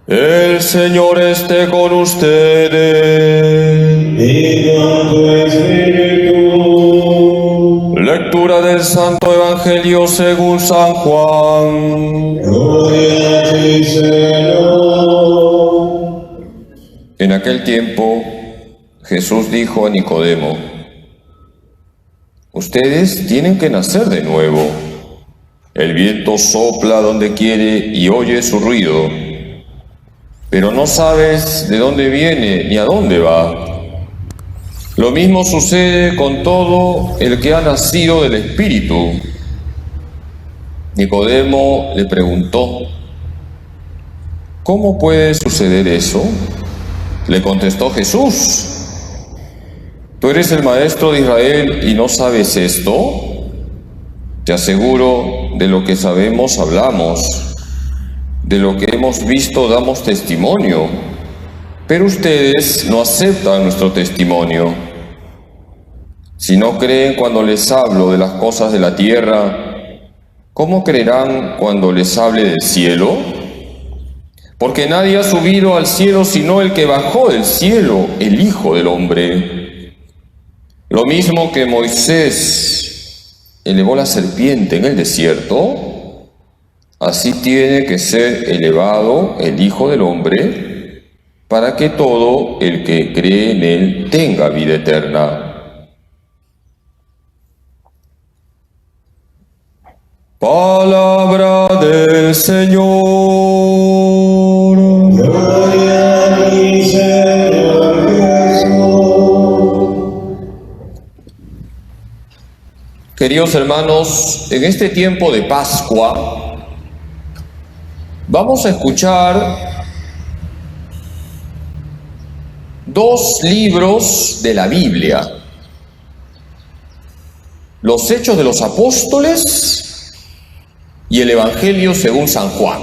El Señor esté con ustedes. Y con tu espíritu. Lectura del Santo Evangelio según San Juan. Gloria a ti, Señor. En aquel tiempo, Jesús dijo a Nicodemo: ustedes tienen que nacer de nuevo. El viento sopla donde quiere y oye su ruido, pero no sabes de dónde viene ni a dónde va. Lo mismo sucede con todo el que ha nacido del Espíritu. Nicodemo le preguntó: ¿cómo puede suceder eso? Le contestó Jesús: ¿tú eres el maestro de Israel y no sabes esto? Te aseguro, de lo que sabemos hablamos, de lo que hemos visto damos testimonio, pero ustedes no aceptan nuestro testimonio. Si no creen cuando les hablo de las cosas de la tierra, ¿cómo creerán cuando les hable del cielo? Porque nadie ha subido al cielo sino el que bajó del cielo, el Hijo del Hombre. Lo mismo que Moisés elevó la serpiente en el desierto, así tiene que ser elevado el Hijo del Hombre, para que todo el que cree en él tenga vida eterna. Palabra del Señor. Gloria a ti, Señor Jesús. Queridos hermanos, en este tiempo de Pascua vamos a escuchar dos libros de la Biblia: los Hechos de los Apóstoles y el Evangelio según San Juan.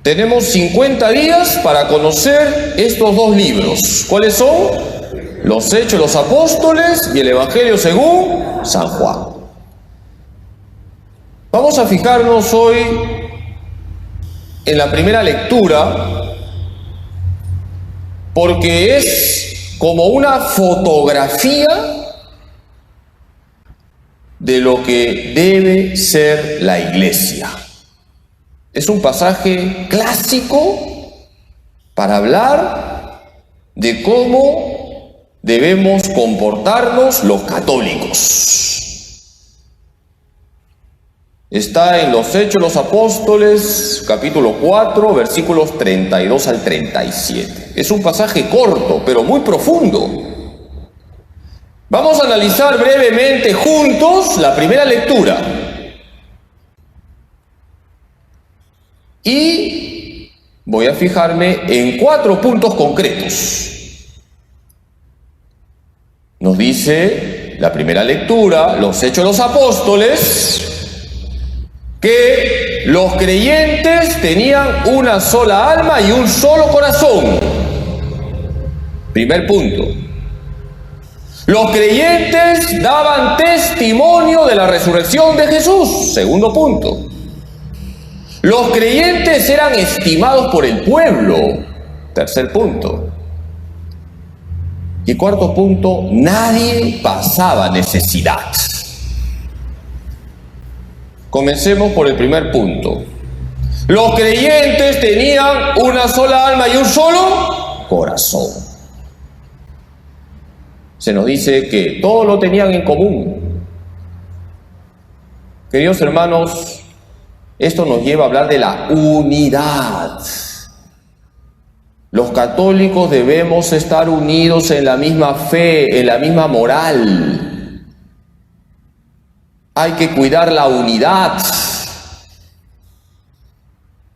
Tenemos 50 días para conocer estos dos libros. ¿Cuáles son? Los Hechos de los Apóstoles y el Evangelio según San Juan. Vamos a fijarnos hoy en la primera lectura, porque es como una fotografía de lo que debe ser la iglesia. Es un pasaje clásico para hablar de cómo debemos comportarnos los católicos. Está en los Hechos de los Apóstoles, capítulo 4, versículos 32 al 37. Es un pasaje corto, pero muy profundo. Vamos a analizar brevemente juntos la primera lectura. Y voy a fijarme en 4 puntos concretos. Nos dice la primera lectura, los Hechos de los Apóstoles, que los creyentes tenían una sola alma y un solo corazón. Primer punto. Los creyentes daban testimonio de la resurrección de Jesús. Segundo punto. Los creyentes eran estimados por el pueblo. Tercer punto. Y cuarto punto, nadie pasaba necesidad. Comencemos por el primer punto. Los creyentes tenían una sola alma y un solo corazón. Se nos dice que todo lo tenían en común. Queridos hermanos, esto nos lleva a hablar de la unidad. Los católicos debemos estar unidos en la misma fe, en la misma moral. Hay que cuidar la unidad.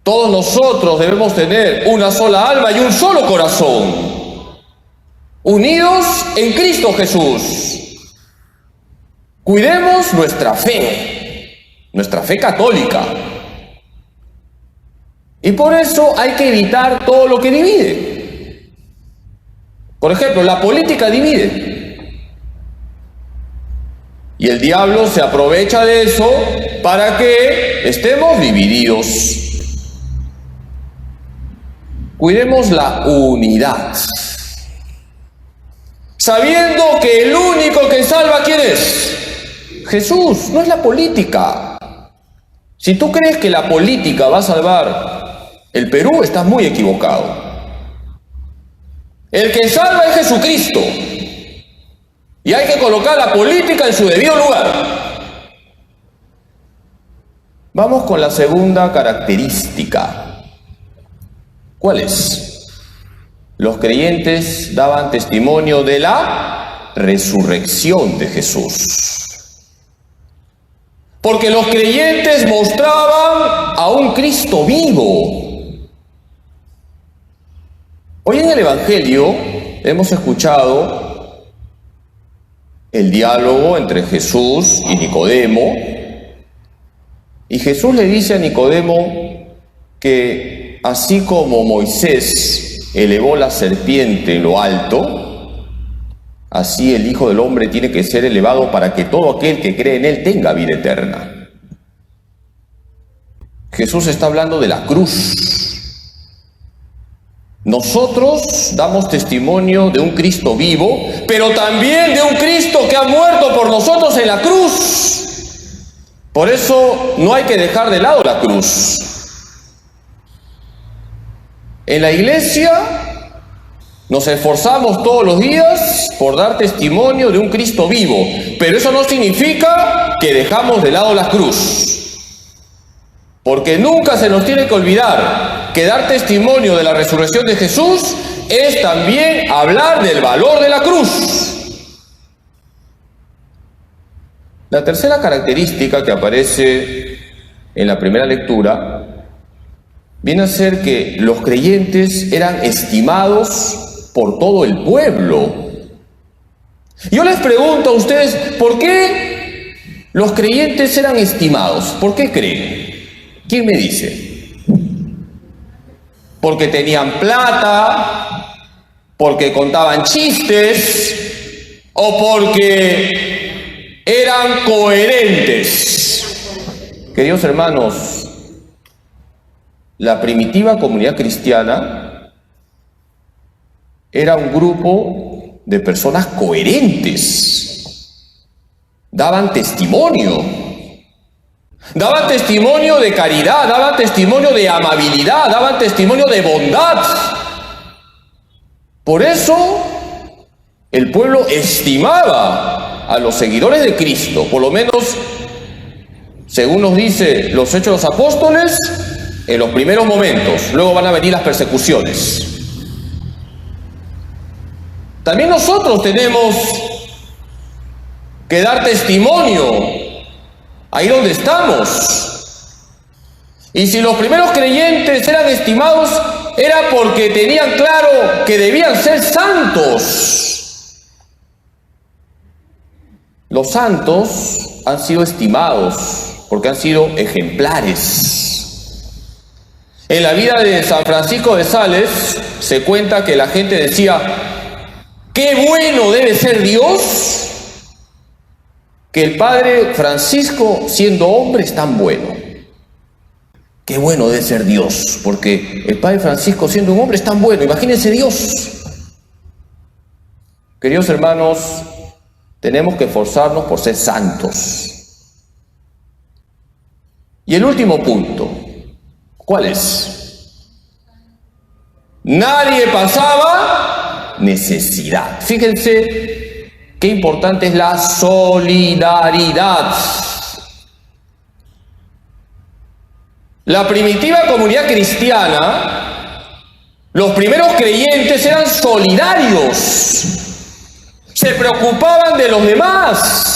Todos nosotros debemos tener una sola alma y un solo corazón, unidos en Cristo Jesús. Cuidemos nuestra fe católica. Y por eso hay que evitar todo lo que divide. Por ejemplo, la política divide. Y el diablo se aprovecha de eso para que estemos divididos. Cuidemos la unidad, sabiendo que el único que salva, ¿quién es? Jesús, no es la política. Si tú crees que la política va a salvar el Perú, estás muy equivocado. El que salva es Jesucristo. Y hay que colocar la política en su debido lugar. Vamos con la segunda característica. ¿Cuál es? Los creyentes daban testimonio de la resurrección de Jesús. Porque los creyentes mostraban a un Cristo vivo. Hoy en el Evangelio hemos escuchado el diálogo entre Jesús y Nicodemo. Y Jesús le dice a Nicodemo que así como Moisés elevó la serpiente en lo alto, así el Hijo del Hombre tiene que ser elevado para que todo aquel que cree en él tenga vida eterna. Jesús está hablando de la cruz. Nosotros damos testimonio de un Cristo vivo, pero también de un Cristo que ha muerto por nosotros en la cruz. Por eso no hay que dejar de lado la cruz. En la iglesia nos esforzamos todos los días por dar testimonio de un Cristo vivo, pero eso no significa que dejamos de lado la cruz. Porque nunca se nos tiene que olvidar que dar testimonio de la resurrección de Jesús es también hablar del valor de la cruz. La tercera característica que aparece en la primera lectura viene a ser que los creyentes eran estimados por todo el pueblo. Yo les pregunto a ustedes, ¿por qué los creyentes eran estimados? ¿Por qué creen? ¿Quién me dice? ¿Porque tenían plata? ¿Porque contaban chistes? ¿O porque eran coherentes? Queridos hermanos, la primitiva comunidad cristiana era un grupo de personas coherentes. Daban testimonio. Daban testimonio de caridad, daban testimonio de amabilidad, daban testimonio de bondad. Por eso el pueblo estimaba a los seguidores de Cristo, por lo menos según nos dice los Hechos de los Apóstoles, en los primeros momentos. Luego van a venir las persecuciones. También nosotros tenemos que dar testimonio ahí donde estamos. Y si los primeros creyentes eran estimados, era porque tenían claro que debían ser santos. Los santos han sido estimados porque han sido ejemplares. En la vida de San Francisco de Sales se cuenta que la gente decía: ¡qué bueno debe ser Dios! Que el Padre Francisco, siendo hombre, es tan bueno. Qué bueno debe ser Dios, porque el Padre Francisco, siendo un hombre, es tan bueno. Imagínense Dios. Queridos hermanos, tenemos que esforzarnos por ser santos. Y el último punto, ¿cuál es? Nadie pasaba necesidad. Fíjense qué importante es la solidaridad. La primitiva comunidad cristiana, los primeros creyentes eran solidarios. Se preocupaban de los demás.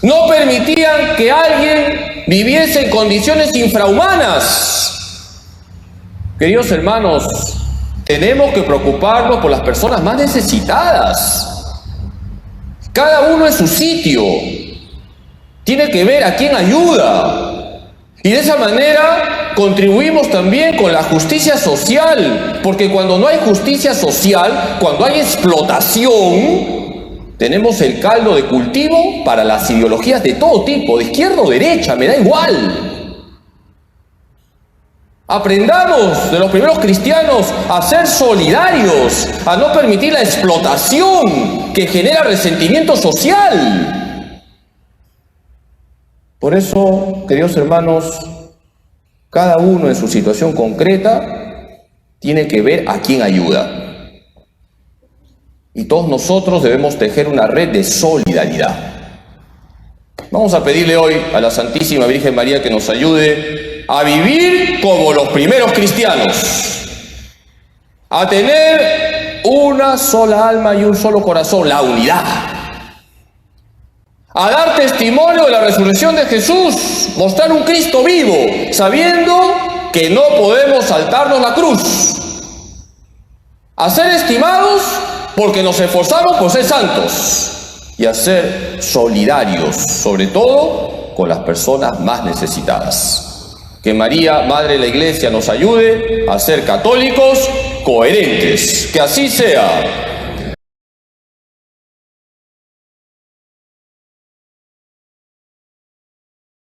No permitían que alguien viviese en condiciones infrahumanas. Queridos hermanos, tenemos que preocuparnos por las personas más necesitadas. Cada uno en su sitio tiene que ver a quién ayuda. Y de esa manera contribuimos también con la justicia social, porque cuando no hay justicia social, cuando hay explotación, tenemos el caldo de cultivo para las ideologías de todo tipo, de izquierda o derecha, me da igual. Aprendamos de los primeros cristianos a ser solidarios, a no permitir la explotación que genera resentimiento social. Por eso, queridos hermanos, cada uno en su situación concreta tiene que ver a quién ayuda. Y todos nosotros debemos tejer una red de solidaridad. Vamos a pedirle hoy a la Santísima Virgen María que nos ayude a vivir como los primeros cristianos, a tener una sola alma y un solo corazón, la unidad, a dar testimonio de la resurrección de Jesús, mostrar un Cristo vivo, sabiendo que no podemos saltarnos la cruz, a ser estimados porque nos esforzamos por ser santos y a ser solidarios, sobre todo con las personas más necesitadas. Que María, Madre de la Iglesia, nos ayude a ser católicos coherentes. Que así sea.